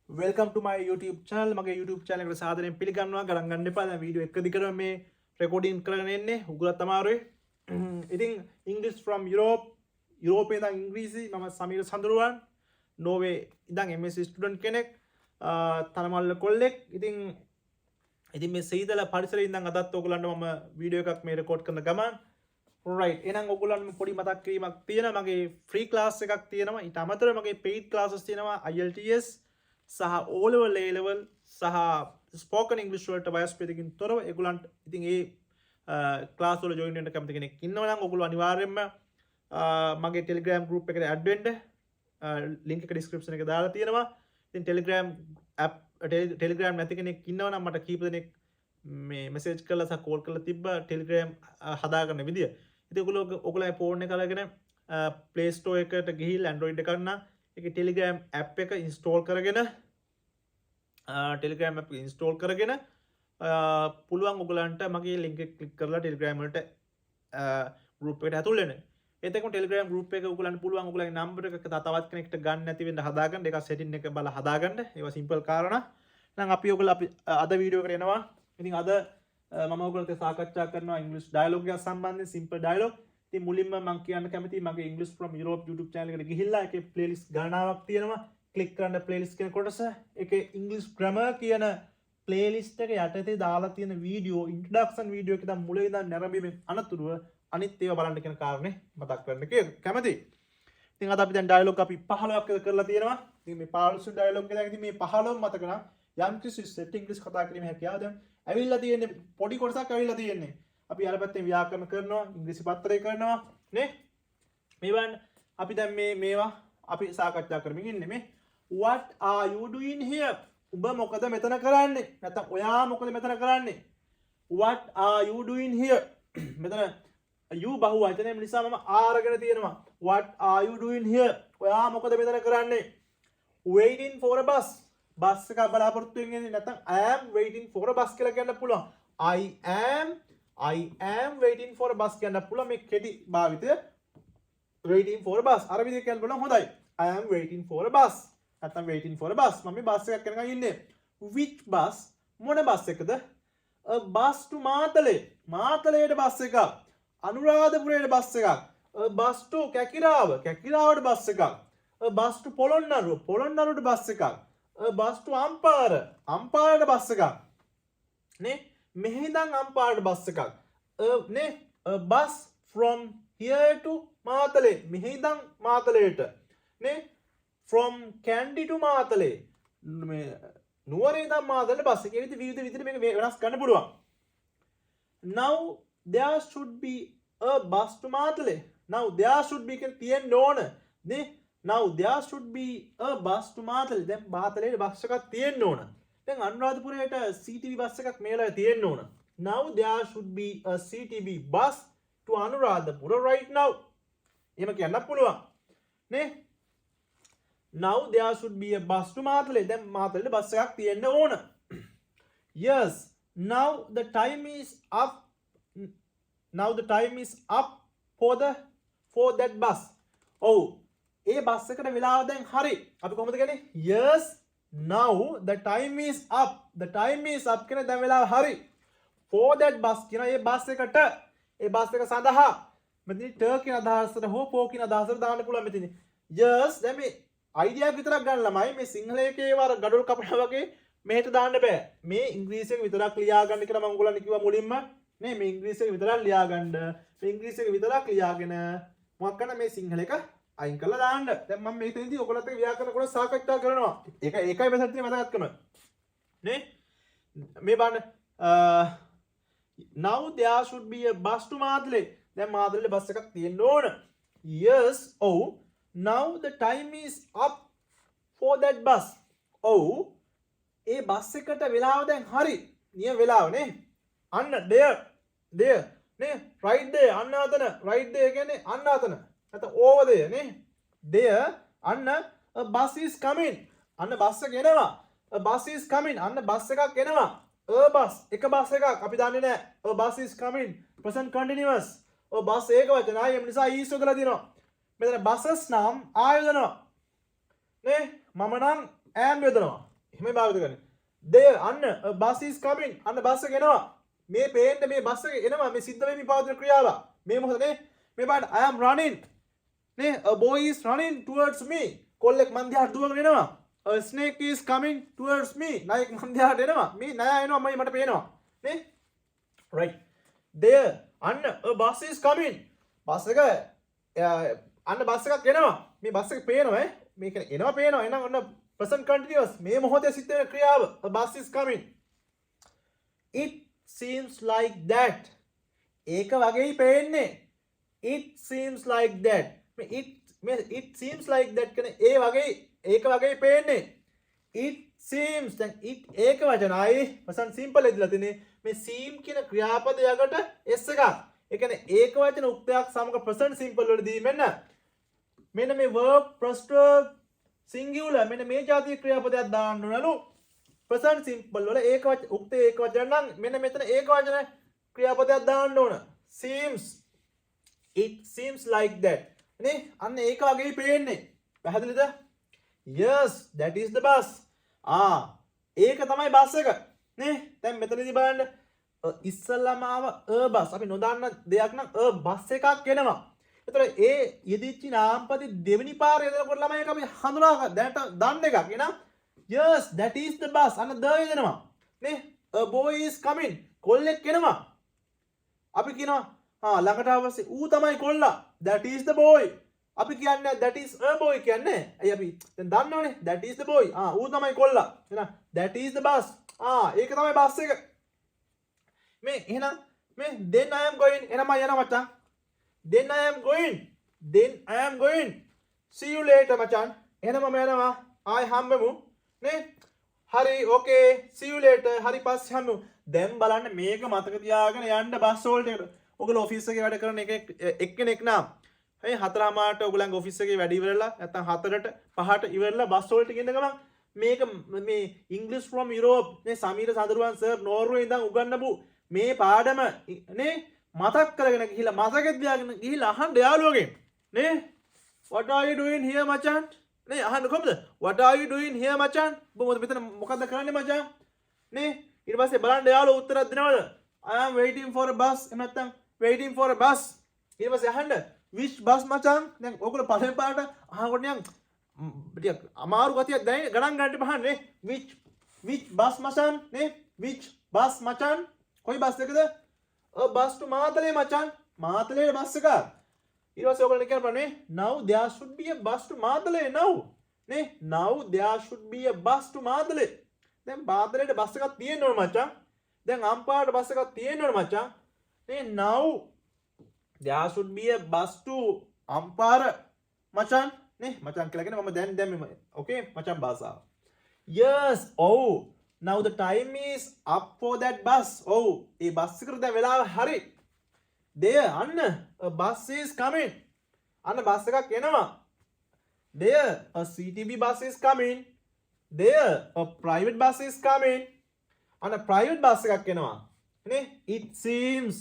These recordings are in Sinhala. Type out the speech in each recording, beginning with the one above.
Welcome to my YouTube channel. මගේ YouTube channel එකට සාදරයෙන් පිළිගන්නවා. ගණන් ගන්න එපා. දැන් වීඩියෝ එක දිගටම මේ රෙකෝඩින් කරගෙන එන්නේ. උගලත් අමාරුයි. ඉතින් English from Europe. යුරෝපේ ඉඳන් ඉංග්‍රීසි. මම සමීර සඳරුවන්. නෝර්වේ ඉඳන් MSc student කෙනෙක්. තනමල්ල කොල්ලෙක්. ඉතින් මේ සීතල පරිසරයේ ඉඳන් අදත් ඔයගලන්ට මම වීඩියෝ එකක් මේ රෙකෝඩ් කරන ගමන් right එහෙනම් ඔයගලන්ට පොඩි මතක් කිරීමක් තියෙනවා. මගේ free class එකක් තියෙනවා. ඊට අමතරව මගේ paid classes තියෙනවා. IELTS සහ O level A level සහ spoken English වලට වයස් භේදකින් තොරව ඒගොල්ලන්ට ඉතින් ඒ ක්ලාස් වල ජොයින් වෙන්න කැමති කෙනෙක් ඉන්නවා නම් ඔයගොල්ලෝ අනිවාර්යයෙන්ම මගේ Telegram group එකට add වෙන්න link එක description එකේ දාලා තියෙනවා. ඉතින් Telegram app Telegram නැති කෙනෙක් ඉන්නවා නම් මට කීප දෙනෙක් මේ message කරලා සහ call කරලා තිබ්බා Telegram හදාගන්න විදිය. ඉතින් ඔයගොල්ලෝ ෆෝන් එක අරගෙන Play Store එකට ගිහිල්ලා Android එක ගන්න ඒක Telegram app එක install කරගෙන Telegram app install කරගෙන පුළුවන් ඔයගලන්ට මගේ link එක click කරලා Telegram වලට group එකට ඇතුල් වෙන්න. එතකොට Telegram group එක ඔයගලන්ට පුළුවන් ඔයගලගේ number එක තවත් කෙනෙක්ට ගන්න නැති වෙන්න හදාගන්න. ඒක setting එක බලලා හදාගන්න. ඒවා simple කාරණා. එහෙනම් අපි අද වීඩියෝ එකට එනවා. ඉතින් අද මම ඔයගලන්ට සාකච්ඡා කරනවා English dialogue එක සම්බන්ධයෙන් simple dialogue. ඉතින් මුලින්ම මම කියන්න කැමතියි මගේ English from Europe YouTube channel එකට ගිහිල්ලා ඒකේ playlist ගණනාවක් තියෙනවා. click කරන්න playlist කියන කොටස. ඒකේ English grammar කියන playlist එක යටතේ දාලා තියෙන වීඩියෝ introduction වීඩියෝ එක ඉතින් මුලින් ඉඳන් නැරඹීමෙන් අනතුරුව අනිත් ඒවා බලන්න කියන කාරණේ මතක් කරන්න කැමතියි. ඉතින් අද අපි දැන් dialogue අපි 15ක් කරලා තියෙනවා. ඉතින් මේ 15 dialogue එකෙන් ඉතින් මේ 15 මතක නම් යම් කිසි set English කතා කිරීමේ හැකියාව දැන් ඇවිල්ලා තියෙන්නේ පොඩි කොටසක් ඇවිල්ලා තියෙන්නේ. අපි අර පැත්තෙන් ව්‍යාකරණ කරනවා ඉංග්‍රීසි පත්‍රය කරනවා නේ මේවන් අපි දැන් මේවා අපි සාකච්ඡා කරමින් ඉන්නේ මේ what are you doing here ඔබ මොකද මෙතන කරන්නේ නැත්නම් ඔයා මොකද මෙතන කරන්නේ what are you doing here මෙතන you බහුව වචනේ නිසා මම ආරගෙන තියෙනවා what are you doing here ඔයා මොකද මෙතන කරන්නේ waiting for a bus bus එක බලාපොරොත්තු වෙන්නේ නැත්නම් I am waiting for a bus කියලා කියන්න පුළුවන් I am waiting for a bus කියන්න පුළුවන් මේ කෙටි භාවිතය waiting for a bus අර විදිහට කියන්න බලන්න හොඳයි I am waiting for a bus නැත්නම් waiting for a bus මම මේ බස් එකක් කරගෙන ඉන්නේ which bus මොන බස් එකද a bus to මාතලේට බස් එකක් අනුරාධපුරයට බස් එකක් a bus to කැකිරාවට බස් එකක් a bus to පොළොන්නරුවට බස් එකක් a bus to අම්පාරට බස් එකක් නේ මෙහි ඉඳන් අම්පාරට බස් එකක් නේ a bus from here to Matale මෙහි ඉඳන් මාතලේට නේ from Kandy to මාතලේ මේ නුවරේ ඉඳන් මාතලේට බස් එක විවිධ විදිහට මේක වෙනස් කරන්න පුළුවන් now there should be a bus to Matale now there should be කියන තියෙන්න ඕන නේ now there should be a bus to Matale දැන් මාතලේට බස් එකක් තියෙන්න ඕන දැන් අනුරාධපුරයට CTB බස් එකක් මේලා තියෙන්න ඕන. Now there should be a CTB bus to Anuradhapura right now. එහෙම කියන්න පුළුවන්. නේ? Now there should be a bus to Matale. දැන් මාතලේට බස් එකක් තියෙන්න ඕන. Yes. Now the time is up. Now the time is up for that bus. Oh. A bus එකට වෙලාව දැන් හරි. අපි කොහොමද කියන්නේ? Yes. Now the time is up කියන දැන් වෙලාව හරි for that bus කියන ඒ බස් එකට ඒ බස් එක සඳහා මෙතන ට කියන අදහසට හෝ for කියන අදහසට දාන්න පුළුවන් මෙතන yes දැන් මේ අයිඩියා එක විතරක් ගන්න ළමයි මේ සිංහල එකේ වර ගඩොල් කපනවා වගේ මෙහෙට දාන්න බෑ මේ ඉංග්‍රීසියෙන් විතරක් ලියා ගන්න කියලා මම ඔයගොල්ලන්ට කිව්වා මුලින්ම නේ මේ ඉංග්‍රීසියෙන් විතරක් ලියා ගන්න මේ ඉංග්‍රීසියෙන් විතරක් ලියාගෙන මොකක් කරන්න මේ සිංහල එක අයින් කරලා දාන්න. දැන් මම මේකෙන්දී ඔයගොල්ලොත් එක්ක ව්‍යාකරණ කොටස සාකච්ඡා කරනවා. ඒකයි මෙතන තියෙන වැදගත්කම. නේ? මේ බලන්න now there should be a bus to Matale. දැන් මාතලේට බස් එකක් තියෙන්න ඕන. Yes. Oh. Now the time is up for that bus. Oh. A bus එකට වෙලාව දැන් හරි. නියම වෙලාව නේ. අන්න there. නේ? right there. අන්න අතන. right there කියන්නේ අන්න අතන. නැත්නම් over there නේ there අන්න a bus is coming අන්න බස් එක එනවා a bus is coming අන්න බස් එකක් එනවා a bus එක බස් එකක් අපි දන්නේ නැහැ a bus is coming present continuous a bus ඒක වචන ආයෙ නිසා is යොදලා දිනවා මෙතන buses නම් ආ යොදනවා නේ මම නම් am යොදනවා එහෙමයි භාවිත කරන්නේ. there අන්න a bus is coming. අන්න බස් එක එනවා. මේ පේන්න මේ බස් එක එනවා. මේ සිද්ධ වෙමින් පවතින ක්‍රියාව. මේ මොහොතේ මේ බලන්න I am running. නේ a boy is running towards me. කොල්ලෙක් මන් දිහාට දුවගෙන එනවා. a snake is coming towards me. නයෙක් මන් දිහාට එනවා. මේ නයා එනවා මට පේනවා. නේ right. there අන්න a bus is coming. Bus එක අන්න බස් එකක් එනවා. මේ බස් එක පේනවා ඈ. මේක එනවා පේනවා. එහෙනම් ඔන්න present continuous මේ මොහොතේ සිද්ධ වෙන ක්‍රියාව a bus is coming. it seems like that. ඒක වගේයි පේන්නේ. it seems like that. it seems like that කියන්නේ ඒ වගේ ඒක වගේ පේන්නේ. it seems දැන් it ඒක වචනයි present simple එදලා තිනේ මේ seem කියන ක්‍රියාපද යකට s එකක්. ඒ කියන්නේ ඒක වචන උක්තයක් සමග present simple වලදී මෙන්න මේ verb first verb singular මෙන්න මේ જાතිය ක්‍රියාපදයක් දාන්න ඕනලු. present simple වල ඒක වචන උක්තේ ඒක වචන නම් මෙන්න මෙතන ඒක වචන ක්‍රියාපදයක් දාන්න ඕන. seems it seems like that. නේ අන්න ඒක වගේ පේන්නේ. පැහැදිලිද? yes that is the bus. ඒක තමයි බස් එක. නේ දැන් මෙතනදී බලන්න ඉස්සල්ලාම ආව a bus. අපි නොදන්න දෙයක් නම් a බස් එකක් එනවා. එතකොට ඒ යෙදිච්ච නාමපද දෙවෙනි පාර එනකොට ළමයි එක අපි හඳුනා දැනට දන්න එකක්. එහෙනම් yes that is the bus. අන්න ද එනවා. නේ a boy is coming. කොල්ලෙක් එනවා. අපි කියනවා ළඟට ආවසේ ඌ තමයි කොල්ලා. that is the boy. අපි කියන්නේ that is a boy කියන්නේ. අය අපි දැන් දන්නවනේ that is the boy. ඌ තමයි කොල්ලා. එහෙනම් that is the bus. ඒක තමයි බස් එක. මේ එහෙනම් මේ then I am going එහෙනම් යනවා මචං. then I am going. see you later මචං. එහෙනම් මම යනවා. ආයි හම්බෙමු. නේ හරි okay see you later. හරි පස්සේ හම්බෙමු. දැන් බලන්න මේක මතක තියාගෙන යන්න බස් වලට එකට. ඔයගොල්ලෝ ඔෆිස් එකේ වැඩ කරන එක්කෙනෙක් නම් හයි 4:00ට ඔයගොල්ලන්ගේ ඔෆිස් එකේ වැඩ ඉවරලා නැත්නම් 4ට 5ට ඉවරලා බස් වලට ගෙන්න ගමන් මේක මේ ඉංග්‍රීසි from Europe මේ සමීර සඳරුවන් සර් නෝර්වේ ඉඳන් උගන්වපු මේ පාඩම නේ මතක් කරගෙන ගිහිල්ලා මතකෙත් තියාගෙන ගිහිල්ලා අහන්න යාළුවගෙන් නේ what are you doing here මචං නේ අහන්න කොහමද what are you doing here මචං ඔබ මෙතන මොකද්ද කරන්නේ මචං නේ ඊට පස්සේ බලන්න යාළුවා උත්තරයක් දෙනවද I am waiting for a bus එහෙම නැත්නම් waiting for a bus ඊට පස්සේ අහන්න which bus මචං දැන් ඔයගොල්ලෝ පළවෙනි පාරට අහනකොට නිකන් ටිකක් අමාරු ගතියක් දැනෙන්නේ ගණන් ගන්න බහන්නේ which bus මචං නේ which bus මචං කොයි බස් එකද a bus to මාතලේ මචං මාතලේ බස් එක ඊට පස්සේ ඔයගොල්ලෝ කියනවා now there should be a bus to Matale now නේ now there should be a bus to Matale දැන් මාතලේට බස් එකක් තියෙන්න ඕන මචං දැන් අම්පාරට බස් එකක් තියෙන්න ඕන මචං නේ now there should be a bus to Ampara මචං නේ මචං කියලා කියන මම දැන් මෙම okay මචං භාෂාව yes oh now the time is up for that bus A bus එකට දැන් වෙලාව හරි there අන්න a bus is coming අන්න බස් එකක් එනවා there a CTB bus is coming there a private bus is coming අන්න private bus එකක් එනවා නේ it seems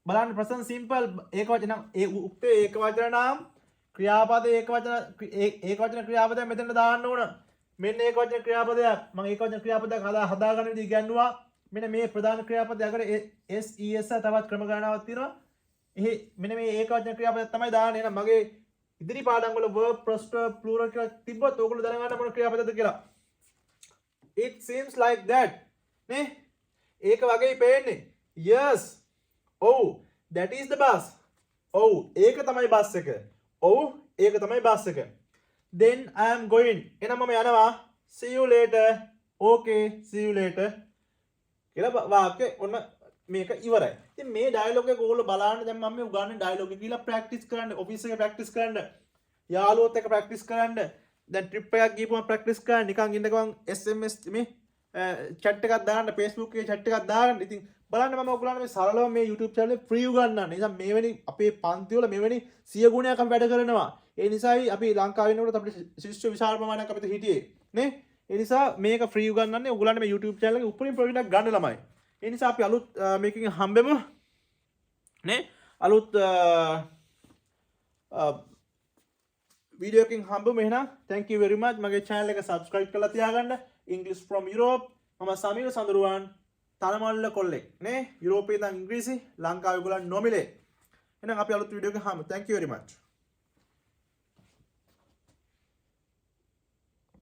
බලන්න present simple ඒක වචන ඒ උක්තේ ඒක වචන නම් ක්‍රියාපද ඒක වචන ක්‍රියාපදයක් මෙතන දාන්න ඕන මෙන්න ඒක වචන ක්‍රියාපදයක් මම ඒක වචන ක්‍රියාපදයක් හදාගන්න විදිහ ඉගෙනුවා මෙන්න මේ ප්‍රධාන ක්‍රියාපදයකට S E S තවත් ක්‍රම ගණනාවක් තියෙනවා මෙන්න මේ ඒක වචන ක්‍රියාපදයක් තමයි දාන්නේ එහෙනම් මගේ ඉදිරි පාඩම් වල verb first verb plural කියලා තිබ්බොත් ඕගොල්ලෝ දැනගන්න මොන ක්‍රියාපදද කියලා it seems like that නේ ඒක වගේ පේන්නේ yes oh that is the bus ඒක තමයි බස් එක ඒක තමයි බස් එක then I am going එහෙනම් මම යනවා see you later okay see you later කියලා වාක්‍ය ඔන්න මේක ඉවරයි ඉතින් මේ ඩයලොග් එක ඕගොල්ලෝ බලන්න දැන් මම මේ උගන්වන්නේ ඩයලොග් එක කියලා ප්‍රැක්ටිස් කරන්න ඔෆිස් එකේ ප්‍රැක්ටිස් කරන්න යාළුවොත් එක්ක ප්‍රැක්ටිස් කරන්න දැන් ට්‍රිප් එකක් ගිහපුවම ප්‍රැක්ටිස් කරන්න නිකන් ඉන්න ගමන් SMS මේ chat එකක් දාන්න Facebook එකේ chat එකක් දාන්න ඉතින් බලන්න මම ඔයගොල්ලන්ට මේ සරලව මේ YouTube channel එකේ free උගන්වන්නේ. නිසා මේවැනි අපේ පන්ති වල මේවැනි 100 ගුණයක් අපි වැඩ කරනවා. ඒ නිසායි අපි ලංකාවේ ඉන්නකොට අපිට ශිෂ්‍ය විශාල ප්‍රමාණයක් අපිට හිටියේ. නේ? ඒ නිසා මේක free උගන්වන්නේ ඔයගොල්ලන්ට මේ YouTube channel එකේ උපරිම ප්‍රොෆිට් එකක් ගන්න ළමයි. ඒ නිසා අපි අලුත් මේකකින් හම්බෙමු. නේ? අලුත් වීඩියෝ එකකින් හම්බෙමු එහෙනම්. thank you very much. මගේ channel එක subscribe කරලා තියාගන්න. English from Europe. මම සමීර සඳරුවන්. තනමල්ල කොල්ලෙක් නේ. යුරෝපයේ ඉඳන් ඉංග්‍රීසි ලංකාවේ ඔයගොල්ලන් නොමිලේ. එහෙනම් අපි අලුත් වීඩියෝ එකකින් හම්බෙමු. thank you very much.